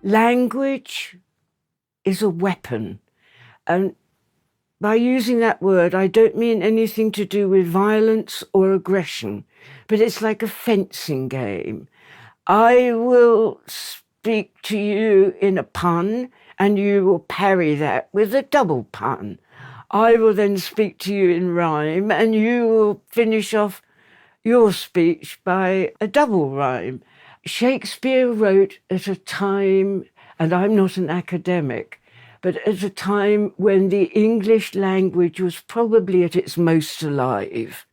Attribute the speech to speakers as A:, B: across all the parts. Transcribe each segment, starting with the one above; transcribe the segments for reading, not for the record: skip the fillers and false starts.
A: Language is a weapon. And by using that word, I don't mean anything to do with violence or aggression, but it's like a fencing game. I will speak to you in a pun, and you will parry that with a double pun. I will then speak to you in rhyme, and you will finish off your speech by a double rhyme. Shakespeare wrote at a time, and I'm not an academic, but at a time when the English language was probably at its most alive.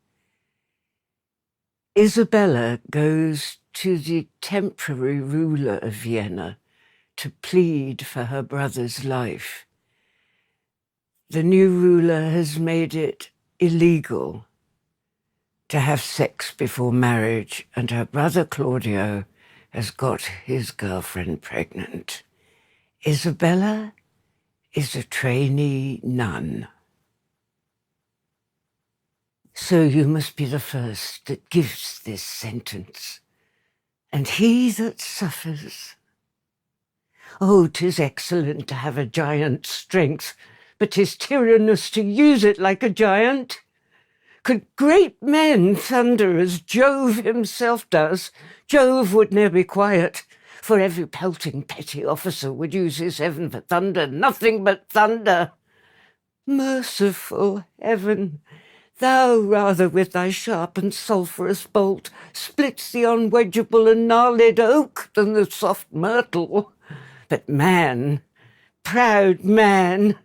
A: Isabella goes to the temporary ruler of Vienna to plead for her brother's life. The new ruler has made it illegal to have sex before marriage, and her brother Claudio has got his girlfriend pregnant. Isabella is a trainee nun. So you must be the first that gives this sentence, and he that suffers. Oh, 'tis excellent to have a giant's strength, but 'tis tyrannous to use it like a giant. Could great men thunder as Jove himself does, Jove would ne'er be quiet, for every pelting petty officer would use his heaven for thunder, nothing but thunder. Merciful heaven, thou rather with thy sharp and sulphurous bolt splits the unwedgeable and gnarled oak than the soft myrtle. But man, proud man,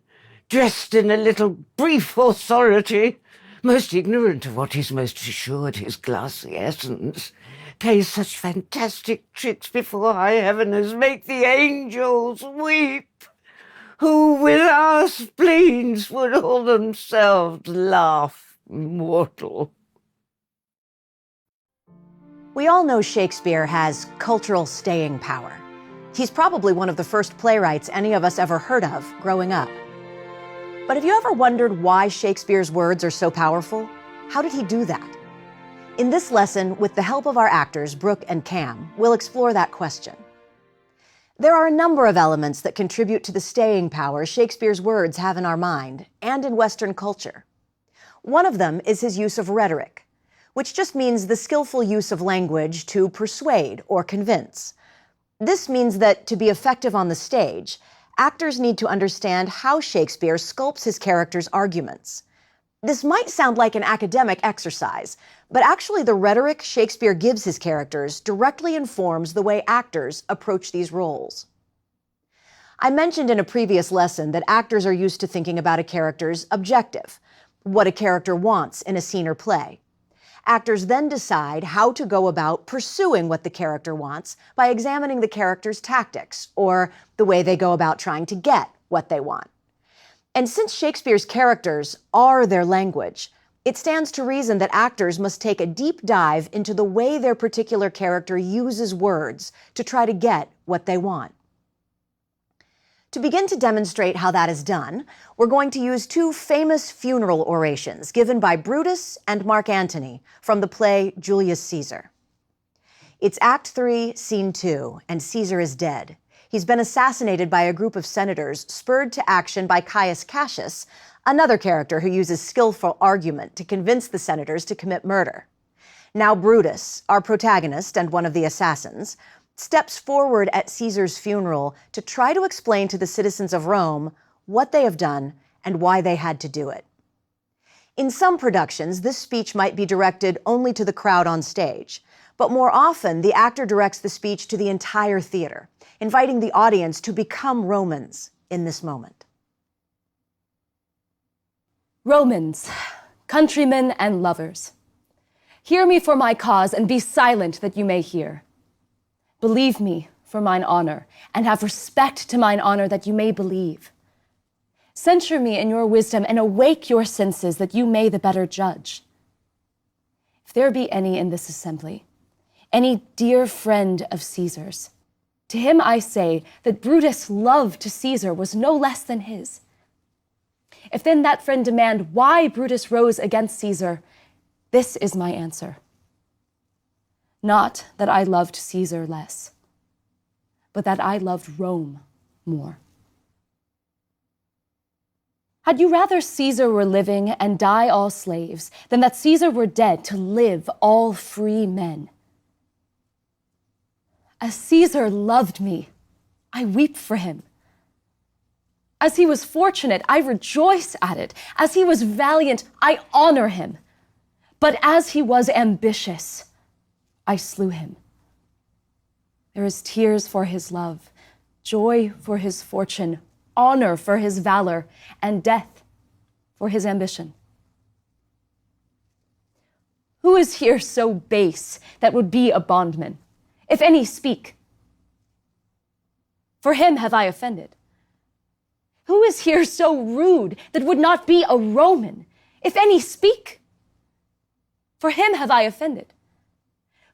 A: dressed in a little brief authority, most ignorant of what is most assured his glassy essence, plays such fantastic tricks before high heaven as make the angels weep, who with our spleens would all themselves laugh mortal.
B: We all know Shakespeare has cultural staying power. He's probably one of the first playwrights any of us ever heard of growing up. But have you ever wondered why Shakespeare's words are so powerful? How did he do that? In this lesson, with the help of our actors, Brooke and Cam, we'll explore that question. There are a number of elements that contribute to the staying power Shakespeare's words have in our mind and in Western culture. One of them is his use of rhetoric, which just means the skillful use of language to persuade or convince. This means that to be effective on the stage, actors need to understand how Shakespeare sculpts his characters' arguments. This might sound like an academic exercise, but actually the rhetoric Shakespeare gives his characters directly informs the way actors approach these roles. I mentioned in a previous lesson that actors are used to thinking about a character's objective, what a character wants in a scene or play. Actors then decide how to go about pursuing what the character wants by examining the character's tactics or the way they go about trying to get what they want. And since Shakespeare's characters are their language, it stands to reason that actors must take a deep dive into the way their particular character uses words to try to get what they want. To begin to demonstrate how that is done, we're going to use two famous funeral orations given by Brutus and Marc Antoine from the play Julius Caesar. It's Act 3, Scene 2, and Caesar is dead. He's been assassinated by a group of senators spurred to action by Caius Cassius, another character who uses skillful argument to convince the senators to commit murder. Now Brutus, our protagonist and one of the assassins, steps forward at Caesar's funeral to try to explain to the citizens of Rome what they have done and why they had to do it. In some productions, this speech might be directed only to the crowd on stage, but more often the actor directs the speech to the entire theater, inviting the audience to become Romans in this moment.
C: Romans, countrymen and lovers, hear me for my cause and be silent that you may hear. Believe me for mine honor, and have respect to mine honor that you may believe. Censure me in your wisdom, and awake your senses that you may the better judge. If there be any in this assembly, any dear friend of Caesar's, to him I say that Brutus' love to Caesar was no less than his. If then that friend demand why Brutus rose against Caesar, this is my answer. Not that I loved Caesar less, but that I loved Rome more. Had you rather Caesar were living and die all slaves than that Caesar were dead to live all free men? As Caesar loved me, I weep for him. As he was fortunate, I rejoice at it. As he was valiant, I honor him. But as he was ambitious, I slew him. There is tears for his love, joy for his fortune, honor for his valor, and death for his ambition. Who is here so base that would be a bondman? If any, speak. For him have I offended. Who is here so rude that would not be a Roman? If any, speak. For him have I offended.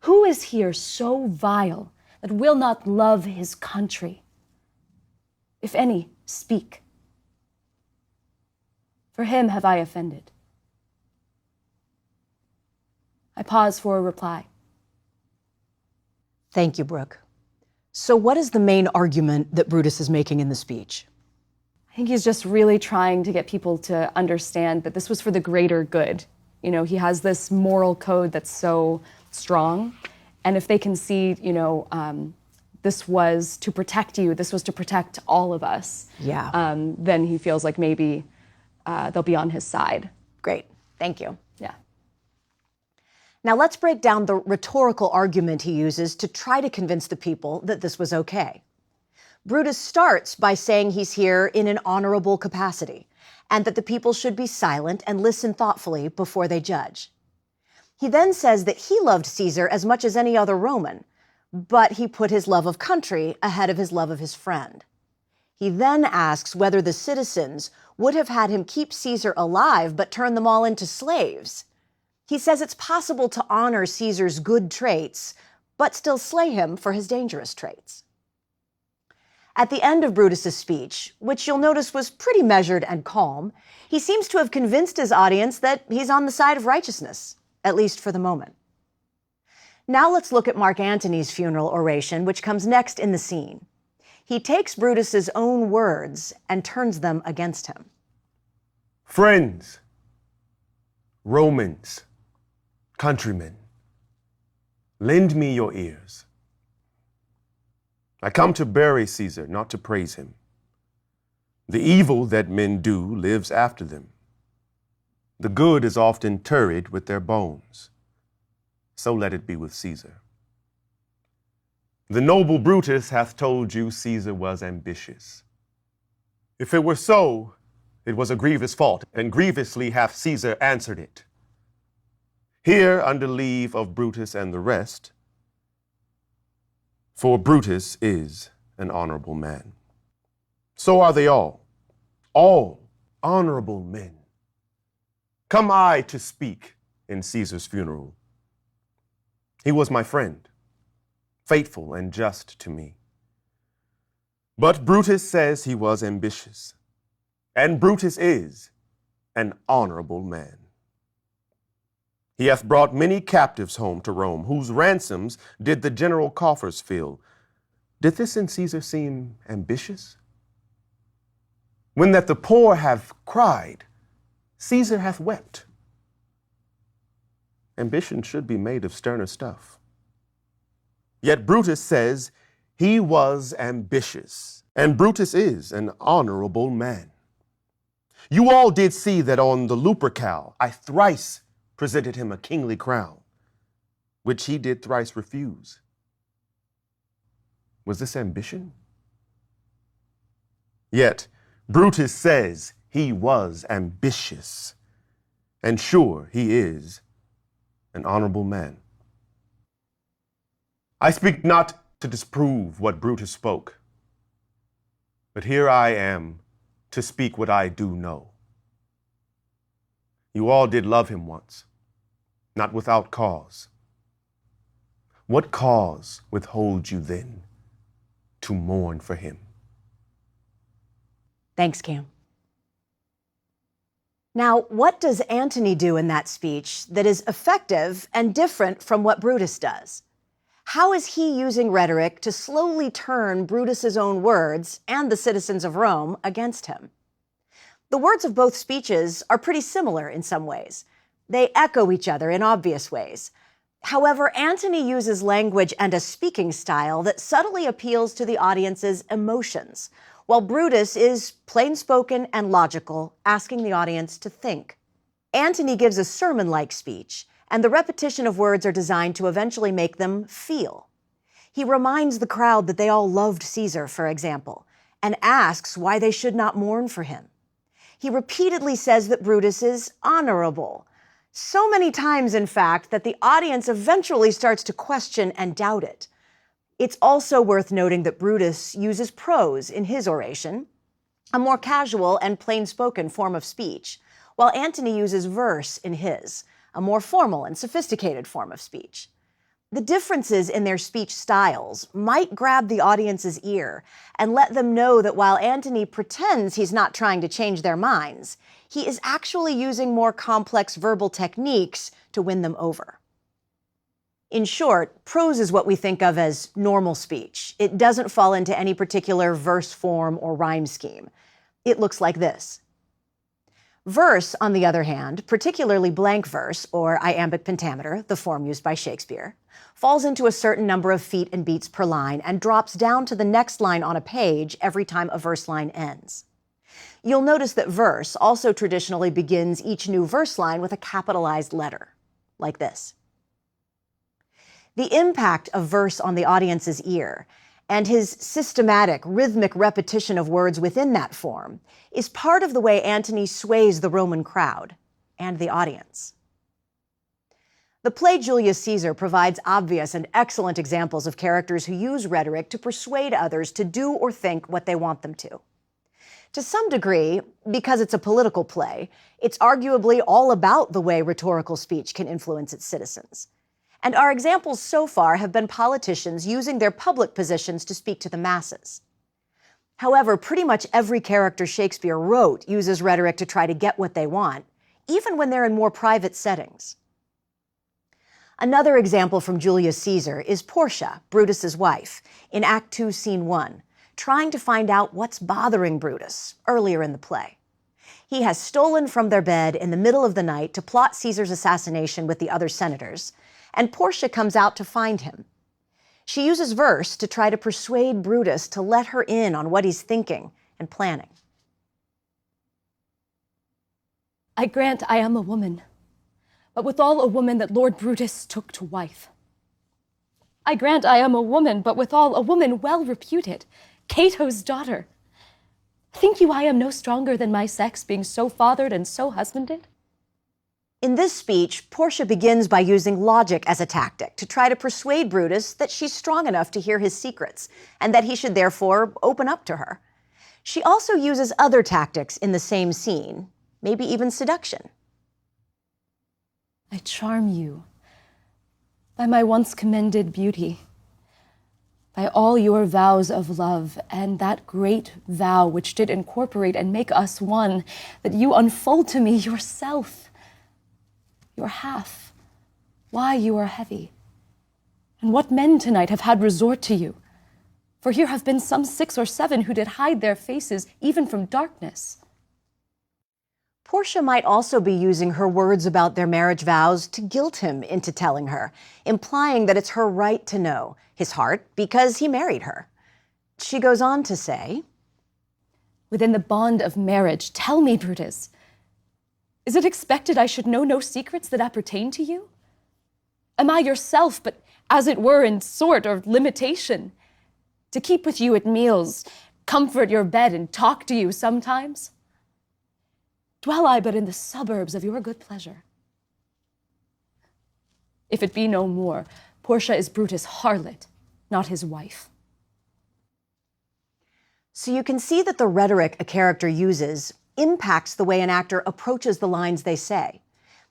C: Who is here so vile that will not love his country? If any, speak. For him have I offended. I pause for a reply.
B: Thank you, Brooke. So what is the main argument that Brutus is making in the speech?
C: I think he's just really trying to get people to understand that this was for the greater good. You know, he has this moral code that's so strong. And if they can see, this was to protect you, this was to protect all of us, then he feels like maybe they'll be on his side.
B: Great, thank you.
C: Yeah.
B: Now let's break down the rhetorical argument he uses to try to convince the people that this was okay. Brutus starts by saying he's here in an honorable capacity, and that the people should be silent and listen thoughtfully before they judge. He then says that he loved Caesar as much as any other Roman, but he put his love of country ahead of his love of his friend. He then asks whether the citizens would have had him keep Caesar alive but turn them all into slaves. He says it's possible to honor Caesar's good traits, but still slay him for his dangerous traits. At the end of Brutus's speech, which you'll notice was pretty measured and calm, he seems to have convinced his audience that he's on the side of righteousness, at least for the moment. Now let's look at Marc Antony's funeral oration, which comes next in the scene. He takes Brutus's own words and turns them against him.
D: Friends, Romans, countrymen, lend me your ears. I come to bury Caesar, not to praise him. The evil that men do lives after them. The good is often turried with their bones. So let it be with Caesar. The noble Brutus hath told you Caesar was ambitious. If it were so, it was a grievous fault, and grievously hath Caesar answered it. Here, under leave of Brutus and the rest, for Brutus is an honorable man. So are they all honorable men. Come I to speak in Caesar's funeral. He was my friend, faithful and just to me. But Brutus says he was ambitious, and Brutus is an honorable man. He hath brought many captives home to Rome, whose ransoms did the general coffers fill. Did this in Caesar seem ambitious? When that the poor have cried, Caesar hath wept. Ambition should be made of sterner stuff. Yet Brutus says he was ambitious, and Brutus is an honorable man. You all did see that on the Lupercal I thrice presented him a kingly crown, which he did thrice refuse. Was this ambition? Yet Brutus says he was ambitious, and sure he is an honorable man. I speak not to disprove what Brutus spoke, but here I am to speak what I do know. You all did love him once, not without cause. What cause withholds you then to mourn for him?
B: Thanks, Cam. Now, what does Antony do in that speech that is effective and different from what Brutus does? How is he using rhetoric to slowly turn Brutus's own words and the citizens of Rome against him? The words of both speeches are pretty similar in some ways. They echo each other in obvious ways. However, Antony uses language and a speaking style that subtly appeals to the audience's emotions, while Brutus is plain-spoken and logical, asking the audience to think. Antony gives a sermon-like speech, and the repetition of words are designed to eventually make them feel. He reminds the crowd that they all loved Caesar, for example, and asks why they should not mourn for him. He repeatedly says that Brutus is honorable, so many times, in fact, that the audience eventually starts to question and doubt it. It's also worth noting that Brutus uses prose in his oration, a more casual and plain-spoken form of speech, while Antony uses verse in his, a more formal and sophisticated form of speech. The differences in their speech styles might grab the audience's ear and let them know that while Antony pretends he's not trying to change their minds, he is actually using more complex verbal techniques to win them over. In short, prose is what we think of as normal speech. It doesn't fall into any particular verse form or rhyme scheme. It looks like this. Verse, on the other hand, particularly blank verse, or iambic pentameter, the form used by Shakespeare, falls into a certain number of feet and beats per line and drops down to the next line on a page every time a verse line ends. You'll notice that verse also traditionally begins each new verse line with a capitalized letter, like this. The impact of verse on the audience's ear and his systematic, rhythmic repetition of words within that form is part of the way Antony sways the Roman crowd and the audience. The play Julius Caesar provides obvious and excellent examples of characters who use rhetoric to persuade others to do or think what they want them to. To some degree, because it's a political play, it's arguably all about the way rhetorical speech can influence its citizens. And our examples so far have been politicians using their public positions to speak to the masses. However, pretty much every character Shakespeare wrote uses rhetoric to try to get what they want, even when they're in more private settings. Another example from Julius Caesar is Portia, Brutus's wife, in Act 2, Scene 1, trying to find out what's bothering Brutus earlier in the play. He has stolen from their bed in the middle of the night to plot Caesar's assassination with the other senators, and Portia comes out to find him. She uses verse to try to persuade Brutus to let her in on what he's thinking and planning.
C: I grant I am a woman, but withal a woman that Lord Brutus took to wife. I grant I am a woman, but withal a woman well reputed, Cato's daughter. Think you I am no stronger than my sex, being so fathered and so husbanded?
B: In this speech, Portia begins by using logic as a tactic to try to persuade Brutus that she's strong enough to hear his secrets and that he should therefore open up to her. She also uses other tactics in the same scene, maybe even seduction.
C: I charm you by my once commended beauty, by all your vows of love, and that great vow which did incorporate and make us one, that you unfold to me yourself, your half, why you are heavy, and what men tonight have had resort to you. For here have been some 6 or 7 who did hide their faces even from darkness.
B: Portia might also be using her words about their marriage vows to guilt him into telling her, implying that it's her right to know his heart because he married her. She goes on to say,
C: Within the bond of marriage, tell me, Brutus, is it expected I should know no secrets that appertain to you? Am I yourself, but as it were in sort or limitation, to keep with you at meals, comfort your bed, and talk to you sometimes? Dwell I but in the suburbs of your good pleasure? If it be no more, Portia is Brutus' harlot, not his wife.
B: So you can see that the rhetoric a character uses impacts the way an actor approaches the lines they say.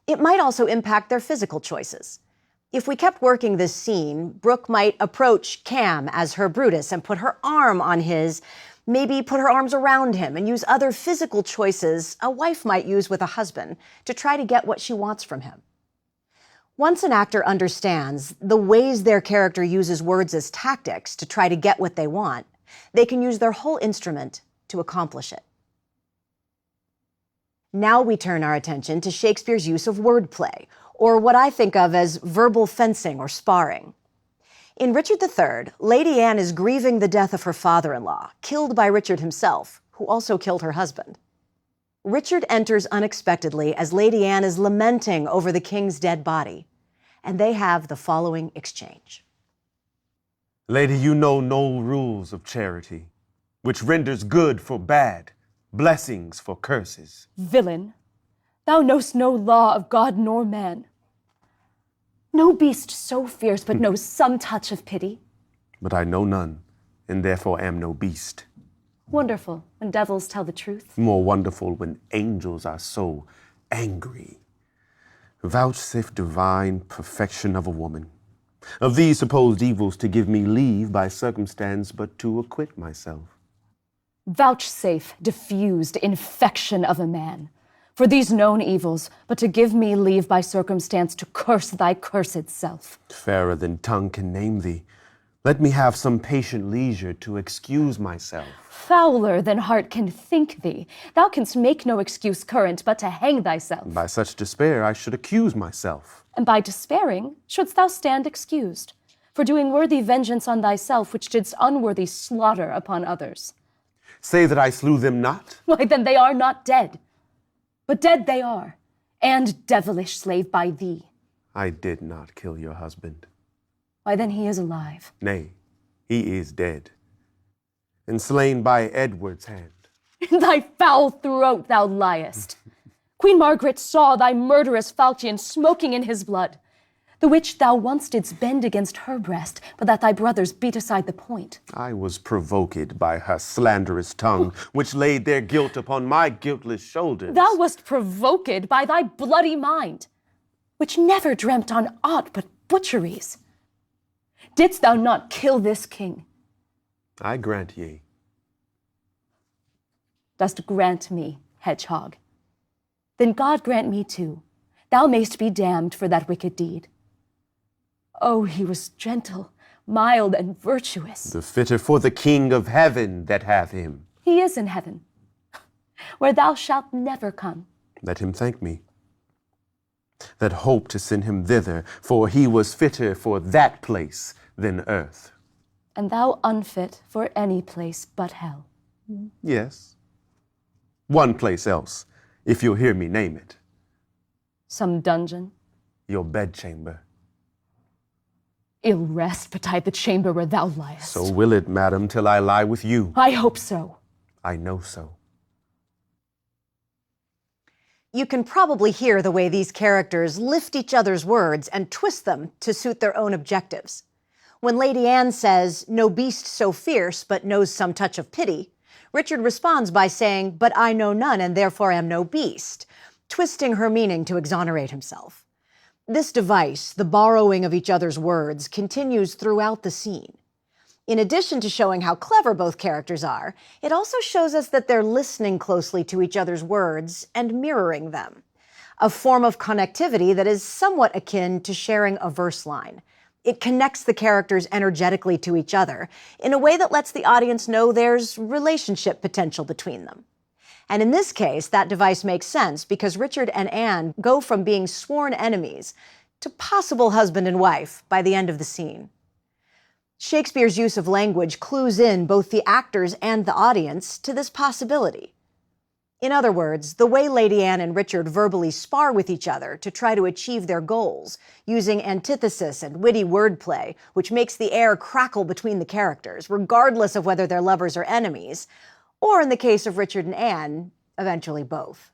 B: It might also impact their physical choices. If we kept working this scene, Brooke might approach Cam as her Brutus and put her arm on his, maybe put her arms around him and use other physical choices a wife might use with a husband to try to get what she wants from him. Once an actor understands the ways their character uses words as tactics to try to get what they want, they can use their whole instrument to accomplish it. Now we turn our attention to Shakespeare's use of wordplay, or what I think of as verbal fencing or sparring. In Richard III, Lady Anne is grieving the death of her father-in-law, killed by Richard himself, who also killed her husband. Richard enters unexpectedly as Lady Anne is lamenting over the king's dead body, and they have the following exchange.
D: Lady, you know no rules of charity, which renders good for bad, blessings for curses.
C: Villain, thou knowst no law of God nor man. No beast so fierce but knows some touch of pity.
D: But I know none, and therefore am no beast.
C: Wonderful when devils tell the truth.
D: More wonderful when angels are so angry. Vouchsafe divine perfection of a woman, of these supposed evils to give me leave by circumstance but to acquit myself.
C: Vouchsafe diffused infection of a man, for these known evils, but to give me leave by circumstance to curse thy cursed self.
D: Fairer than tongue can name thee, let me have some patient leisure to excuse myself.
C: Fouler than heart can think thee, thou canst make no excuse current but to hang thyself.
D: By such despair I should accuse myself.
C: And by despairing shouldst thou stand excused, for doing worthy vengeance on thyself, which didst unworthy slaughter upon others.
D: Say that I slew them not?
C: Why, then they are not dead. But dead they are, and devilish slave by thee.
D: I did not kill your husband.
C: Why, then he is alive.
D: Nay, he is dead, and slain by Edward's hand.
C: In thy foul throat thou liest. Queen Margaret saw thy murderous falchion smoking in his blood, the which thou once didst bend against her breast, but that thy brothers beat aside the point.
D: I was provoked by her slanderous tongue, which laid their guilt upon my guiltless shoulders.
C: Thou wast provoked by thy bloody mind, which never dreamt on aught but butcheries. Didst thou not kill this king?
D: I grant ye.
C: Dost grant me, hedgehog? Then God grant me too. Thou mayst be damned for that wicked deed. Oh, he was gentle, mild, and virtuous.
D: The fitter for the King of heaven that hath him.
C: He is in heaven, where thou shalt never come.
D: Let him thank me, that hope to send him thither, for he was fitter for that place than earth.
C: And thou unfit for any place but hell.
D: Yes. One place else, if you'll hear me name it.
C: Some dungeon?
D: Your bedchamber.
C: Ill rest betide the chamber where thou liest.
D: So will it, madam, till I lie with you.
C: I hope so.
D: I know so.
B: You can probably hear the way these characters lift each other's words and twist them to suit their own objectives. When Lady Anne says, "No beast so fierce, but knows some touch of pity," Richard responds by saying, "But I know none, and therefore am no beast," twisting her meaning to exonerate himself. This device, the borrowing of each other's words, continues throughout the scene. In addition to showing how clever both characters are, it also shows us that they're listening closely to each other's words and mirroring them, a form of connectivity that is somewhat akin to sharing a verse line. It connects the characters energetically to each other in a way that lets the audience know there's relationship potential between them. And in this case, that device makes sense because Richard and Anne go from being sworn enemies to possible husband and wife by the end of the scene. Shakespeare's use of language clues in both the actors and the audience to this possibility. In other words, the way Lady Anne and Richard verbally spar with each other to try to achieve their goals, using antithesis and witty wordplay, which makes the air crackle between the characters, regardless of whether they're lovers or enemies, or in the case of Richard and Anne, eventually both.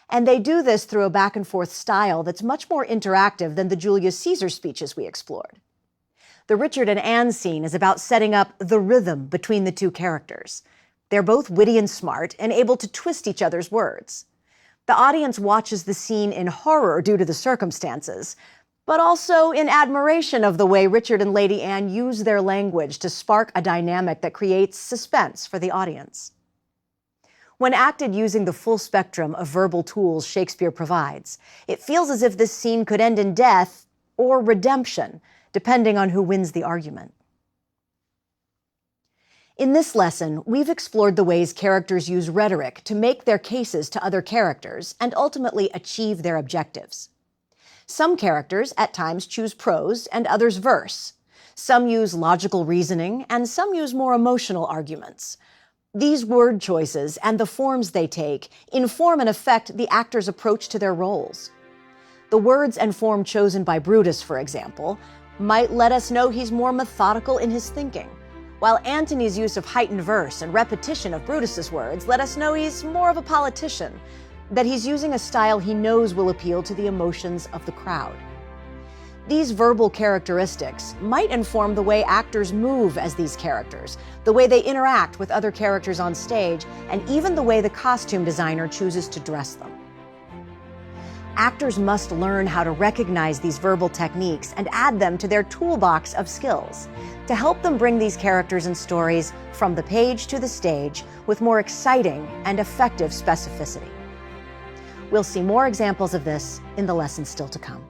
B: And they do this through a back-and-forth style that's much more interactive than the Julius Caesar speeches we explored. The Richard and Anne scene is about setting up the rhythm between the two characters. They're both witty and smart and able to twist each other's words. The audience watches the scene in horror due to the circumstances, but also in admiration of the way Richard and Lady Anne use their language to spark a dynamic that creates suspense for the audience. When acted using the full spectrum of verbal tools Shakespeare provides, it feels as if this scene could end in death or redemption, depending on who wins the argument. In this lesson, we've explored the ways characters use rhetoric to make their cases to other characters and ultimately achieve their objectives. Some characters at times choose prose and others verse. Some use logical reasoning and some use more emotional arguments. These word choices and the forms they take inform and affect the actor's approach to their roles. The words and form chosen by Brutus, for example, might let us know he's more methodical in his thinking, while Antony's use of heightened verse and repetition of Brutus's words let us know he's more of a politician, that he's using a style he knows will appeal to the emotions of the crowd. These verbal characteristics might inform the way actors move as these characters, the way they interact with other characters on stage, and even the way the costume designer chooses to dress them. Actors must learn how to recognize these verbal techniques and add them to their toolbox of skills to help them bring these characters and stories from the page to the stage with more exciting and effective specificity. We'll see more examples of this in the lessons still to come.